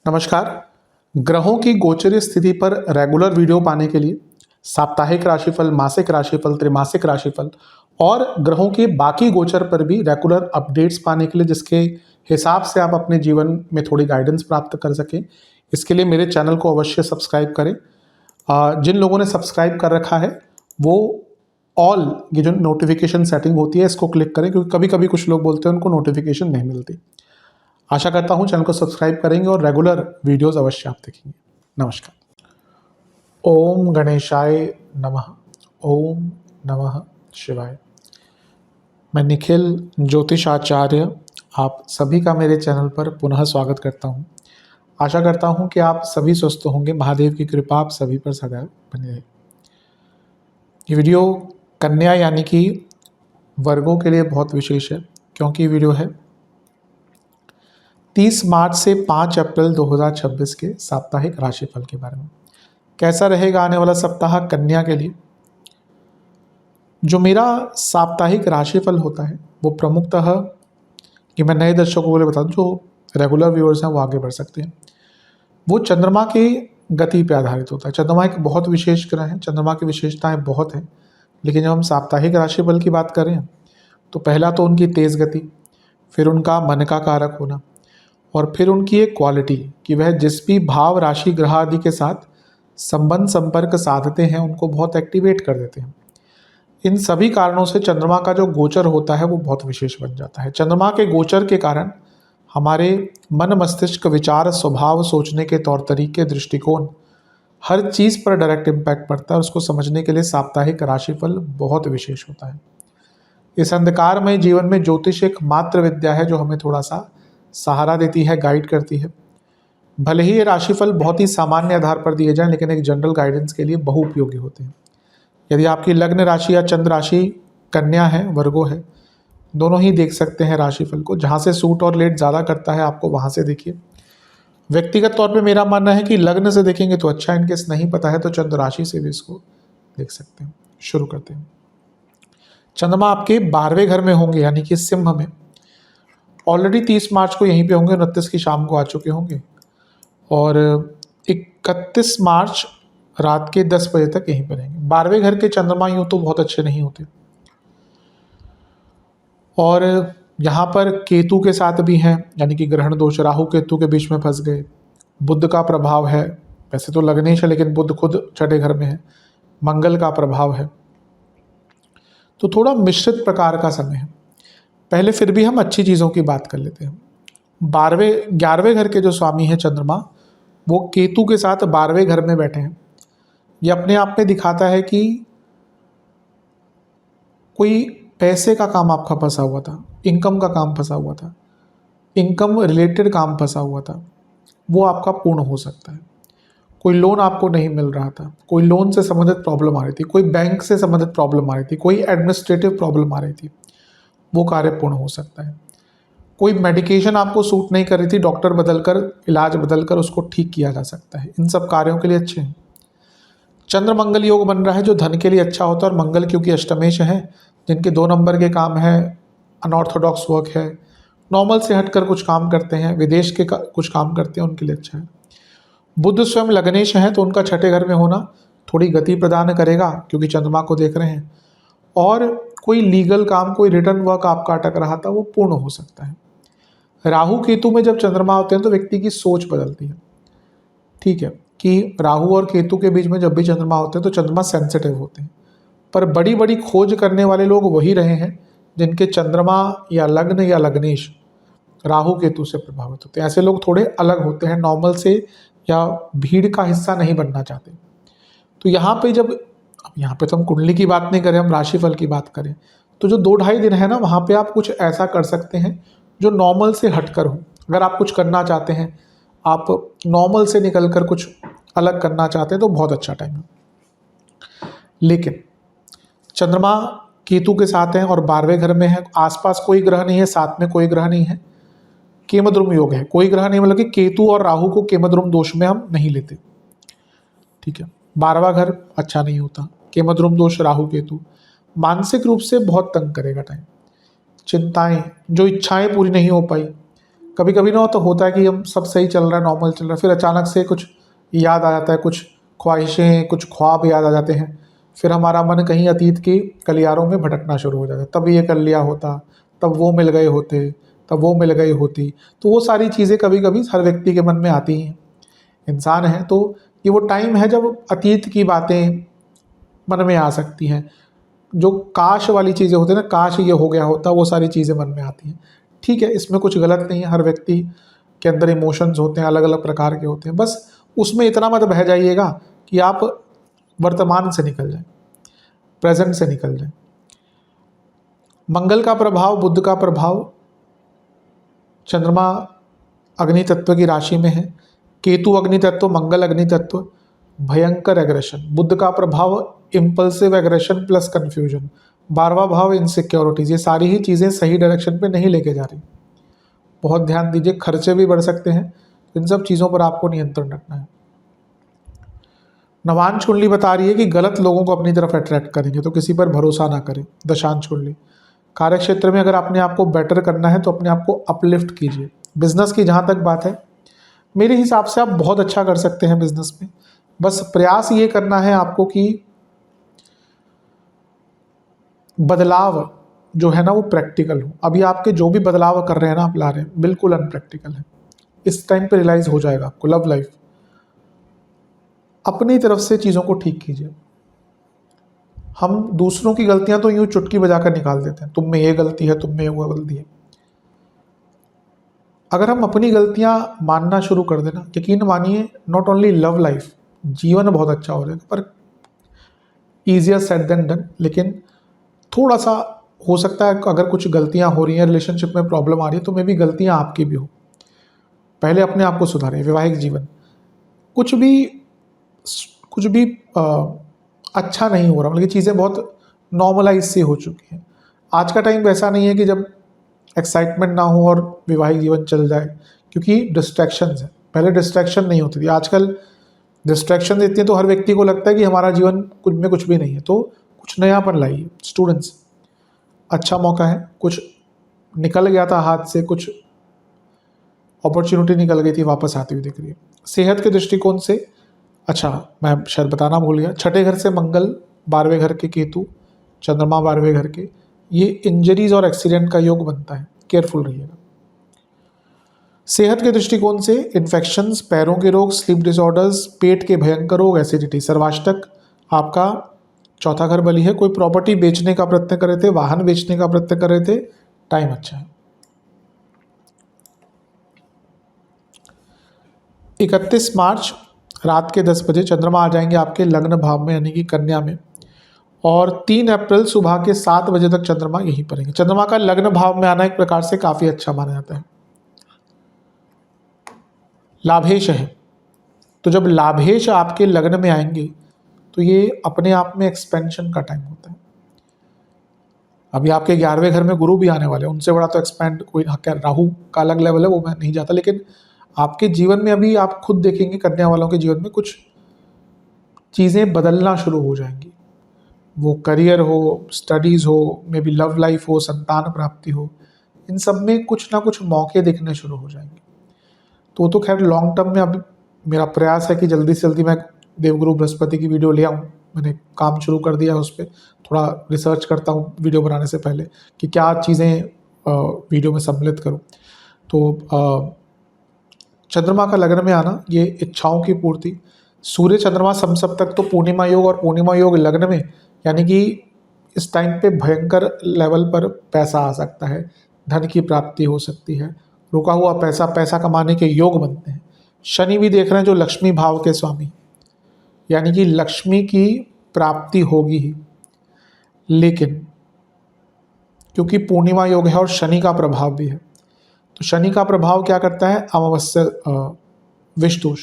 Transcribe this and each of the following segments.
नमस्कार। ग्रहों की गोचरीय स्थिति पर रेगुलर वीडियो पाने के लिए साप्ताहिक राशिफल, मासिक राशिफल, त्रैमासिक राशिफल और ग्रहों के बाकी गोचर पर भी रेगुलर अपडेट्स पाने के लिए, जिसके हिसाब से आप अपने जीवन में थोड़ी गाइडेंस प्राप्त कर सकें, इसके लिए मेरे चैनल को अवश्य सब्सक्राइब करें। जिन लोगों ने सब्सक्राइब कर रखा है वो ऑल ये जो नोटिफिकेशन सेटिंग होती है इसको क्लिक करें, क्योंकि कभी कभी कुछ लोग बोलते हैं उनको नोटिफिकेशन नहीं मिलती। आशा करता हूं चैनल को सब्सक्राइब करेंगे और रेगुलर वीडियोस अवश्य आप देखेंगे। नमस्कार। ओम गणेशाय नमः। ओम नमः शिवाय। मैं निखिल ज्योतिषाचार्य आप सभी का मेरे चैनल पर पुनः स्वागत करता हूं। आशा करता हूं कि आप सभी स्वस्थ होंगे। महादेव की कृपा आप सभी पर सदैव बनी रहे। ये वीडियो कन्या यानी कि वर्गों के लिए बहुत विशेष है, क्योंकि ये वीडियो है 30 मार्च से 5 अप्रैल 2026 के साप्ताहिक राशिफल के बारे में। कैसा रहेगा आने वाला सप्ताह कन्या के लिए। जो मेरा साप्ताहिक राशिफल होता है वो प्रमुखतः, कि मैं नए दर्शकों को बता दूं, जो रेगुलर व्यूअर्स हैं वो आगे बढ़ सकते हैं, वो चंद्रमा की गति पर आधारित होता है। चंद्रमा एक बहुत विशेष ग्रह है, चंद्रमा की विशेषताएं बहुत हैं, लेकिन जब हम साप्ताहिक राशिफल की बात करें तो पहला तो उनकी तेज़ गति, फिर उनका मन का कारक होना, और फिर उनकी एक क्वालिटी कि वह जिस भी भाव, राशि, ग्रह आदि के साथ संबंध संपर्क साधते हैं उनको बहुत एक्टिवेट कर देते हैं। इन सभी कारणों से चंद्रमा का जो गोचर होता है वो बहुत विशेष बन जाता है। चंद्रमा के गोचर के कारण हमारे मन, मस्तिष्क, विचार, स्वभाव, सोचने के तौर तरीके, दृष्टिकोण, हर चीज़ पर डायरेक्ट इम्पैक्ट पड़ता है। उसको समझने के लिए साप्ताहिक राशिफल बहुत विशेष होता है। इस अंधकारमय जीवन में ज्योतिष एक मात्र विद्या है जो हमें थोड़ा सा सहारा देती है, गाइड करती है। भले ही ये राशिफल बहुत ही सामान्य आधार पर दिए जाएं, लेकिन एक जनरल गाइडेंस के लिए बहुउपयोगी होते हैं। यदि आपकी लग्न राशि या चंद्र राशि कन्या है, वर्गो है, दोनों ही देख सकते हैं राशिफल को। जहाँ से सूट और लेट ज़्यादा करता है आपको वहाँ से देखिए। व्यक्तिगत तौर पे मेरा मानना है कि लग्न से देखेंगे तो अच्छा, इनकेस नहीं पता है तो चंद्र राशि से भी इसको देख सकते हैं। शुरू करते हैं। चंद्रमा आपके 12वें घर में होंगे, यानी कि सिंह में। ऑलरेडी 30 मार्च को यहीं पे होंगे, 29 की शाम को आ चुके होंगे, और 31 मार्च रात के 10 बजे तक यहीं पर रहेंगे। 12वें घर के चंद्रमा यूँ तो बहुत अच्छे नहीं होते, और यहाँ पर केतु के साथ भी हैं, यानी कि ग्रहण दोष, राहु केतु के बीच में फंस गए। बुध का प्रभाव है, वैसे तो लग्नेश है लेकिन बुध खुद छठे घर में है। मंगल का प्रभाव है, तो थोड़ा मिश्रित प्रकार का समय है। पहले फिर भी हम अच्छी चीज़ों की बात कर लेते हैं। 11वें घर के जो स्वामी हैं चंद्रमा, वो केतु के साथ 12वें घर में बैठे हैं। ये अपने आप में दिखाता है कि कोई पैसे का काम आपका फंसा हुआ था, इनकम का काम फंसा हुआ था, इनकम रिलेटेड काम फंसा हुआ था, वो आपका पूर्ण हो सकता है। कोई लोन आपको नहीं मिल रहा था, कोई लोन से संबंधित प्रॉब्लम आ रही थी, कोई बैंक से संबंधित प्रॉब्लम आ रही थी, कोई एडमिनिस्ट्रेटिव प्रॉब्लम आ रही थी, वो कार्य पूर्ण हो सकता है। कोई मेडिकेशन आपको सूट नहीं कर रही थी, डॉक्टर बदलकर, इलाज बदलकर उसको ठीक किया जा सकता है। इन सब कार्यों के लिए अच्छे हैं। चंद्र मंगल योग बन रहा है जो धन के लिए अच्छा होता है, और मंगल क्योंकि अष्टमेश है, जिनके 2 नंबर के काम है, अनऑर्थोडॉक्स वर्क है, नॉर्मल से हटकर कुछ काम करते हैं, विदेश के कुछ काम करते हैं, उनके लिए अच्छा है। बुध स्वयं लग्नेश है, तो उनका छठे घर में होना थोड़ी गति प्रदान करेगा, क्योंकि चंद्रमा को देख रहे हैं। और कोई लीगल काम, कोई रिटर्न वर्क आपका अटक रहा था, वो पूर्ण हो सकता है। राहु केतु में जब चंद्रमा होते हैं तो व्यक्ति की सोच बदलती है। ठीक है कि राहु और केतु के बीच में जब भी चंद्रमा होते हैं तो चंद्रमा सेंसिटिव होते हैं, पर बड़ी बड़ी खोज करने वाले लोग वही रहे हैं जिनके चंद्रमा या लग्न या लग्नेश राहु केतु से प्रभावित होते हैं। ऐसे लोग थोड़े अलग होते हैं, नॉर्मल से या भीड़ का हिस्सा नहीं बनना चाहते। तो यहाँ पे यहाँ पे तो हम कुंडली की बात नहीं करें, हम राशिफल की बात करें, तो जो 2-2.5 दिन है ना, वहाँ पे आप कुछ ऐसा कर सकते हैं जो नॉर्मल से हटकर हो। अगर आप कुछ करना चाहते हैं, आप नॉर्मल से निकलकर कुछ अलग करना चाहते हैं, तो बहुत अच्छा टाइम है। लेकिन चंद्रमा केतु के साथ हैं और 12वें घर में है, आसपास कोई ग्रह नहीं है, साथ में कोई ग्रह नहीं है, केमद्रुम योग है। कोई ग्रह नहीं, मतलब कि केतु और राहु को केमद्रुम दोष में हम नहीं लेते। ठीक है, 12वां घर अच्छा नहीं होता, केमद्रुम दोष, राहु केतु मानसिक रूप से बहुत तंग करेगा टाइम। चिंताएं, जो इच्छाएं पूरी नहीं हो पाई, कभी कभी ना तो होता है कि हम सब सही चल रहा है, नॉर्मल चल रहा है, फिर अचानक से कुछ याद आ जाता है, कुछ ख्वाहिशें, कुछ ख्वाब याद आ जाते हैं, फिर हमारा मन कहीं अतीत की गलियारों में भटकना शुरू हो जाता है, तब ये कर लिया होता, तब वो मिल गए होते, तब वो मिल गई होती। तो वो सारी चीज़ें कभी कभी हर व्यक्ति के मन में आती हैं, इंसान है तो ये वो टाइम है जब अतीत की बातें मन में आ सकती हैं, जो काश वाली चीज़ें होती हैं ना, काश ये हो गया होता, वो सारी चीज़ें मन में आती हैं। ठीक है, इसमें कुछ गलत नहीं है, हर व्यक्ति के अंदर इमोशंस होते हैं, अलग अलग प्रकार के होते हैं, बस उसमें इतना मत बह जाइएगा कि आप वर्तमान से निकल जाएं, प्रेजेंट से निकल जाएं। मंगल का प्रभाव, बुध का प्रभाव, चंद्रमा अग्नि तत्व की राशि में है, केतु अग्नि तत्व, मंगल अग्नि तत्व, भयंकर एग्रेशन। बुध का प्रभाव इम्पल्सिव एग्रेशन प्लस कंफ्यूजन, 12वां भाव इनसिक्योरिटीज, ये सारी ही चीज़ें सही डायरेक्शन पे नहीं लेके जा रही। बहुत ध्यान दीजिए, खर्चे भी बढ़ सकते हैं, इन सब चीज़ों पर आपको नियंत्रण रखना है। नवांश कुंडली बता रही है कि गलत लोगों को अपनी तरफ अट्रैक्ट करेंगे, तो किसी पर भरोसा ना करें। दशांश कुंडली, कार्य क्षेत्र में अगर अपने आप को बेटर करना है तो अपने आप को अपलिफ्ट कीजिए। बिजनेस की जहाँ तक बात है, मेरे हिसाब से आप बहुत अच्छा कर सकते हैं बिजनेस में, बस प्रयास ये करना है आपको कि बदलाव जो है ना वो प्रैक्टिकल हो। अभी आपके जो भी बदलाव कर रहे हैं ना, आप ला रहे हैं, बिल्कुल अनप्रैक्टिकल है। इस टाइम पे रियलाइज हो जाएगा आपको। लव लाइफ, अपनी तरफ से चीज़ों को ठीक कीजिए। हम दूसरों की गलतियां तो यूं चुटकी बजाकर निकाल देते हैं, तुम में ये गलती है, तुम में वो गलती है। अगर हम अपनी गलतियां मानना शुरू कर देना, यकीन मानिए, नॉट ओनली लव लाइफ, जीवन बहुत अच्छा हो जाएगा। पर ईजियर सेड देन डन, लेकिन थोड़ा सा हो सकता है अगर कुछ गलतियां हो रही हैं, रिलेशनशिप में प्रॉब्लम आ रही है, तो मे भी गलतियां आपकी भी हो। पहले अपने आप को सुधारें। वैवाहिक जीवन, कुछ भी अच्छा नहीं हो रहा, मतलब चीज़ें बहुत नॉर्मलाइज सी हो चुकी हैं। आज का टाइम वैसा नहीं है कि जब एक्साइटमेंट ना हो और वैवाहिक जीवन चल जाए, क्योंकि डिस्ट्रैक्शंस है। पहले डिस्ट्रैक्शन नहीं होती थी, आजकल डिस्ट्रैक्शन इतनी है तो हर व्यक्ति को लगता है कि हमारा जीवन कुछ में कुछ भी नहीं है। तो कुछ नयापन लाइए। स्टूडेंट्स, अच्छा मौका है, कुछ निकल गया था हाथ से, कुछ अपॉर्चुनिटी निकल गई थी, वापस आती हुई दिख रही है। सेहत के दृष्टिकोण से अच्छा, मैं शायद बताना भूल गया, छठे घर से मंगल, 12वें घर के केतु, चंद्रमा 12वें घर के, ये इंजरीज और एक्सीडेंट का योग बनता है, केयरफुल रहिएगा। सेहत के दृष्टिकोण से इन्फेक्शंस, पैरों के रोग, स्लीप डिसऑर्डर्स, पेट के भयंकर रोग, एसिडिटी। सर्वाष्टक आपका चौथा घर बली है। कोई प्रॉपर्टी बेचने का प्रयत्न कर रहे थे, वाहन बेचने का प्रयत्न कर रहे थे, टाइम अच्छा है। 31 मार्च रात के 10 बजे चंद्रमा आ जाएंगे आपके लग्न भाव में, यानी कि कन्या में, और 3 अप्रैल सुबह के 7 बजे तक चंद्रमा यहीं पर रहेंगे। चंद्रमा का लग्न भाव में आना एक प्रकार से काफ़ी अच्छा माना जाता है। लाभेश है, तो जब लाभेश आपके लग्न में आएंगे तो ये अपने आप में एक्सपेंशन का टाइम होता है। अभी आपके 11वें घर में गुरु भी आने वाले हैं, उनसे बड़ा तो एक्सपेंड कोई, राहु का अलग लेवल है, वो मैं नहीं जाता, लेकिन आपके जीवन में अभी आप खुद देखेंगे कन्या वालों के जीवन में कुछ चीज़ें बदलना शुरू हो जाएंगी। वो करियर हो, स्टडीज़ हो, मे बी लव लाइफ हो, संतान प्राप्ति हो, इन सब में कुछ ना कुछ मौके दिखने शुरू हो जाएंगे। तो खैर लॉन्ग टर्म में अभी मेरा प्रयास है कि जल्दी से जल्दी मैं देवगुरु बृहस्पति की वीडियो ले आऊँ। मैंने काम शुरू कर दिया है उस पर, थोड़ा रिसर्च करता हूँ वीडियो बनाने से पहले कि क्या चीज़ें वीडियो में सम्मिलित करूँ। तो चंद्रमा का लग्न में आना, ये इच्छाओं की पूर्ति। सूर्य चंद्रमा समसप्तक तो पूर्णिमा योग, और पूर्णिमा योग लग्न में, यानी कि इस टाइम पे भयंकर लेवल पर पैसा आ सकता है, धन की प्राप्ति हो सकती है, रुका हुआ पैसा कमाने के योग बनते हैं। शनि भी देख रहे हैं जो लक्ष्मी भाव के स्वामी, यानी कि लक्ष्मी की प्राप्ति होगी ही, लेकिन क्योंकि पूर्णिमा योग है और शनि का प्रभाव भी है, तो शनि का प्रभाव क्या करता है, अमावस्या विषदोष।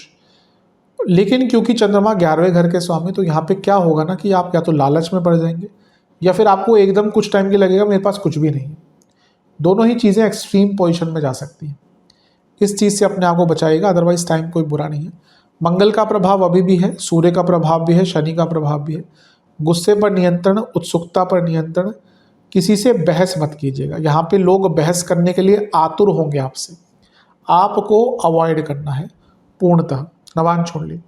लेकिन क्योंकि चंद्रमा 11वें घर के स्वामी, तो यहाँ पे क्या होगा ना कि आप या तो लालच में पड़ जाएंगे, या फिर आपको एकदम कुछ टाइम के लगेगा मेरे पास कुछ भी नहीं है। दोनों ही चीज़ें एक्सट्रीम पोजीशन में जा सकती हैं। इस चीज़ से अपने आप को बचाइएगा, अदरवाइज टाइम कोई बुरा नहीं है। मंगल का प्रभाव अभी भी है, सूर्य का प्रभाव भी है, शनि का प्रभाव भी है। गुस्से पर नियंत्रण, उत्सुकता पर नियंत्रण, किसी से बहस मत कीजिएगा। यहाँ पे लोग बहस करने के लिए आतुर होंगे आपसे, आपको अवॉइड करना है पूर्णतः। नवांश कुंडली,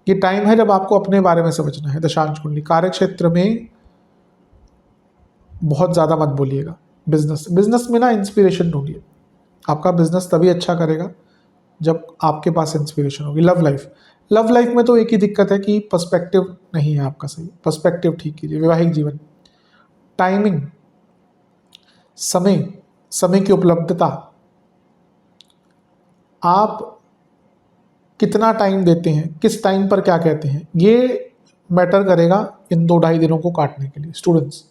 ये टाइम है जब आपको अपने बारे में समझना है। दशांश कुंडली, कार्य क्षेत्र में बहुत ज़्यादा मत बोलिएगा। बिजनेस में ना इंस्पिरेशन ढूंढिए। आपका बिजनेस तभी अच्छा करेगा जब आपके पास इंस्पिरेशन होगी। लव लाइफ में तो एक ही दिक्कत है कि पर्सपेक्टिव नहीं है आपका सही। पर्सपेक्टिव ठीक कीजिए। वैवाहिक जीवन, टाइमिंग, समय की उपलब्धता, आप कितना टाइम देते हैं, किस टाइम पर क्या कहते हैं, ये मैटर करेगा इन 2-2.5 दिनों को काटने के लिए। स्टूडेंट्स,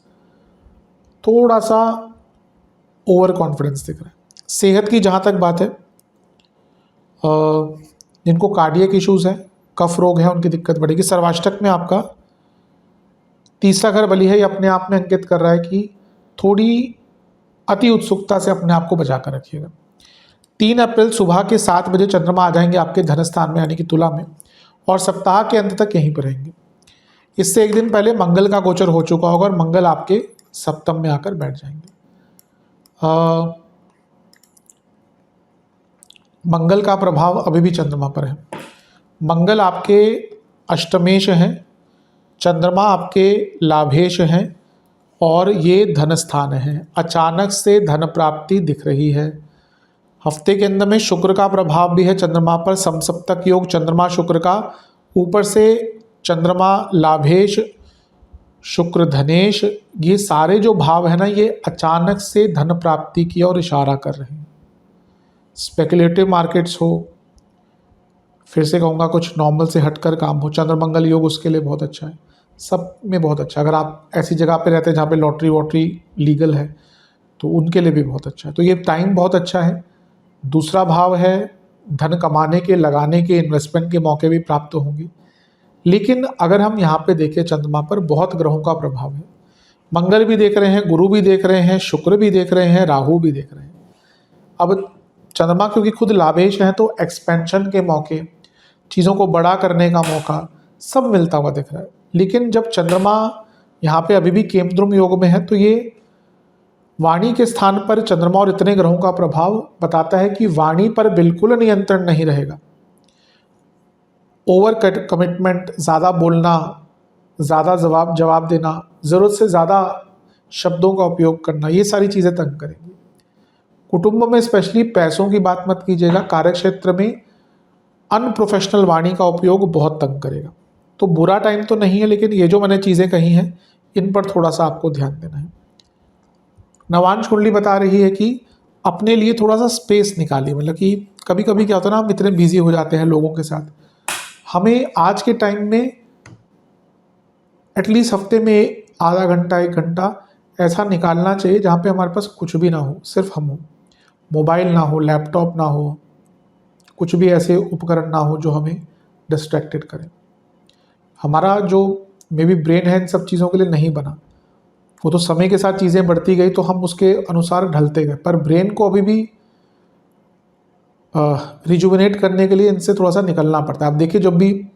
थोड़ा सा ओवर कॉन्फिडेंस दिख रहा है। सेहत की जहाँ तक बात है, जिनको कार्डियक इश्यूज है, कफ रोग है, उनकी दिक्कत बढ़ेगी। सर्वाष्टक में आपका तीसरा घर बलि है, ये अपने आप में अंकित कर रहा है कि थोड़ी अति उत्सुकता से अपने आप को बचा कर रखिएगा। 3 अप्रैल सुबह के 7 बजे चंद्रमा आ जाएंगे आपके धन स्थान में यानी कि तुला में, और सप्ताह के अंत तक यहीं पर रहेंगे। इससे एक दिन पहले मंगल का गोचर हो चुका होगा और मंगल आपके सप्तम में आकर बैठ जाएंगे। मंगल का प्रभाव अभी भी चंद्रमा पर है। मंगल आपके अष्टमेश हैं, चंद्रमा आपके लाभेश हैं और ये धन स्थान है। अचानक से धन प्राप्ति दिख रही है। हफ्ते के अंत में शुक्र का प्रभाव भी है चंद्रमा पर। समसप्तक योग चंद्रमा शुक्र का, ऊपर से चंद्रमा लाभेश, शुक्र धनेश, ये सारे जो भाव है ना, ये अचानक से धन प्राप्ति की ओर इशारा कर रहे हैं। स्पेकुलेटिव मार्केट्स हो, फिर से कहूँगा कुछ नॉर्मल से हटकर काम हो, चंद्रमंगल योग उसके लिए बहुत अच्छा है। सब में बहुत अच्छा। अगर आप ऐसी जगह पे रहते हैं जहाँ पे लॉटरी वॉटरी लीगल है तो उनके लिए भी बहुत अच्छा है। तो ये टाइम बहुत अच्छा है। दूसरा भाव है धन कमाने के, लगाने के, इन्वेस्टमेंट के मौके भी प्राप्त होंगे। लेकिन अगर हम यहाँ पे देखें चंद्रमा पर बहुत ग्रहों का प्रभाव है। मंगल भी देख रहे हैं, गुरु भी देख रहे हैं, शुक्र भी देख रहे हैं, राहु भी देख रहे हैं। अब चंद्रमा क्योंकि खुद लाभेश है तो एक्सपेंशन के मौके, चीज़ों को बड़ा करने का मौका सब मिलता हुआ दिख रहा है। लेकिन जब चंद्रमा यहाँ पे अभी भी केमद्रुम योग में है तो ये वाणी के स्थान पर चंद्रमा और इतने ग्रहों का प्रभाव बताता है कि वाणी पर बिल्कुल नियंत्रण नहीं रहेगा। ओवर कमिटमेंट, ज़्यादा बोलना, ज़्यादा जवाब देना, ज़रूरत से ज़्यादा शब्दों का उपयोग करना, ये सारी चीज़ें तंग करेंगी। कुटुंब में स्पेशली पैसों की बात मत कीजिएगा। कार्यक्षेत्र में अनप्रोफेशनल वाणी का उपयोग बहुत तंग करेगा। तो बुरा टाइम तो नहीं है, लेकिन ये जो मैंने चीज़ें कही हैं इन पर थोड़ा सा आपको ध्यान देना है। नवांश कुंडली बता रही है कि अपने लिए थोड़ा सा स्पेस निकालिए। मतलब कि कभी कभी क्या होता है ना, हम इतने बिजी हो जाते हैं लोगों के साथ, हमें आज के टाइम में एटलीस्ट हफ्ते में आधा घंटा 1 घंटा ऐसा निकालना चाहिए जहाँ पे हमारे पास कुछ भी ना हो, सिर्फ हम हो। मोबाइल ना हो, लैपटॉप ना हो, कुछ भी ऐसे उपकरण ना हो जो हमें डिस्ट्रैक्टेड करें। हमारा जो मे बी ब्रेन है इन सब चीज़ों के लिए नहीं बना। वो तो समय के साथ चीज़ें बढ़ती गई तो हम उसके अनुसार ढलते गए, पर ब्रेन को अभी भी रिजुविनेट करने के लिए इनसे थोड़ा सा निकलना पड़ता है। आप देखिए, जब भी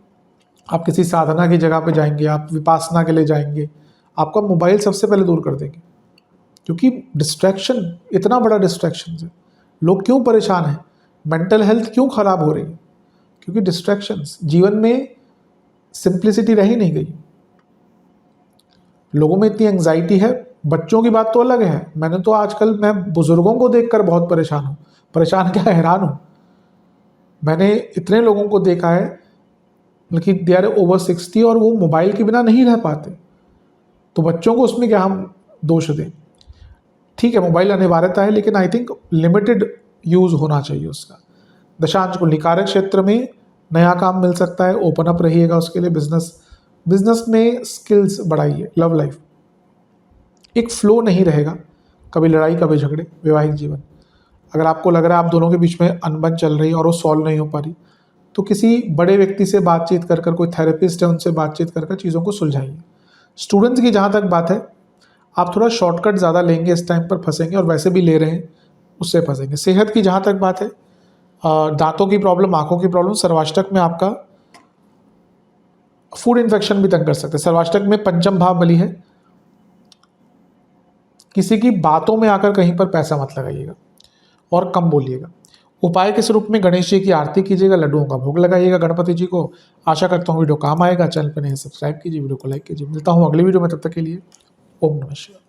आप किसी साधना की जगह पे जाएंगे, आप विपासना के लिए जाएंगे, आपका मोबाइल सबसे पहले दूर कर देंगे, क्योंकि डिस्ट्रैक्शन इतना बड़ा डिस्ट्रैक्शन है। लोग क्यों परेशान हैं, मेंटल हेल्थ क्यों ख़राब हो रही है? क्योंकि डिस्ट्रैक्शंस, जीवन में सिंप्लिसिटी रही नहीं गई। लोगों में इतनी एंग्जाइटी है। बच्चों की बात तो अलग है। मैं बुजुर्गों को देखकर बहुत परेशान हूँ। परेशान क्या, हैरान हूँ। मैंने इतने लोगों को देखा है कि दे आर ओवर 60 और वो मोबाइल के बिना नहीं रह पाते। तो बच्चों को उसमें क्या हम दोष दें? ठीक है, मोबाइल अनिवार्यता है, लेकिन आई थिंक लिमिटेड यूज़ होना चाहिए उसका। दशांश कुंडली, कार्य क्षेत्र में नया काम मिल सकता है, ओपन अप रहिएगा उसके लिए। बिजनेस में स्किल्स बढ़ाइए। लव लाइफ एक फ्लो नहीं रहेगा, कभी लड़ाई कभी झगड़े। वैवाहिक जीवन, अगर आपको लग रहा है आप दोनों के बीच में अनबन चल रही और वो सॉल्व नहीं हो पा रही, तो किसी बड़े व्यक्ति से बातचीत कर कोई थेरेपिस्ट है उनसे बातचीत कर चीज़ों को सुलझाइए। स्टूडेंट्स की जहाँ तक बात है, आप थोड़ा शॉर्टकट ज़्यादा लेंगे, इस टाइम पर फंसेंगे, और वैसे भी ले रहे हैं उससे फंसेंगे। सेहत की जहाँ तक बात है, दांतों की प्रॉब्लम, आँखों की प्रॉब्लम, सर्वाष्टक में आपका फूड इन्फेक्शन भी तंग कर सकते हैं। सर्वाष्टक में पंचम भाव बलि है। किसी की बातों में आकर कहीं पर पैसा मत लगाइएगा और कम बोलिएगा। उपाय के स्वरूप में गणेश जी की आरती कीजिएगा, लड्डुओं का भोग लगाइएगा गणपति जी को। आशा करता हूँ वीडियो काम आएगा। चैनल पर नहीं सब्सक्राइब कीजिए, वीडियो को लाइक कीजिए। मिलता हूँ अगली वीडियो में, तब तक के लिए ओम नमः शिवाय।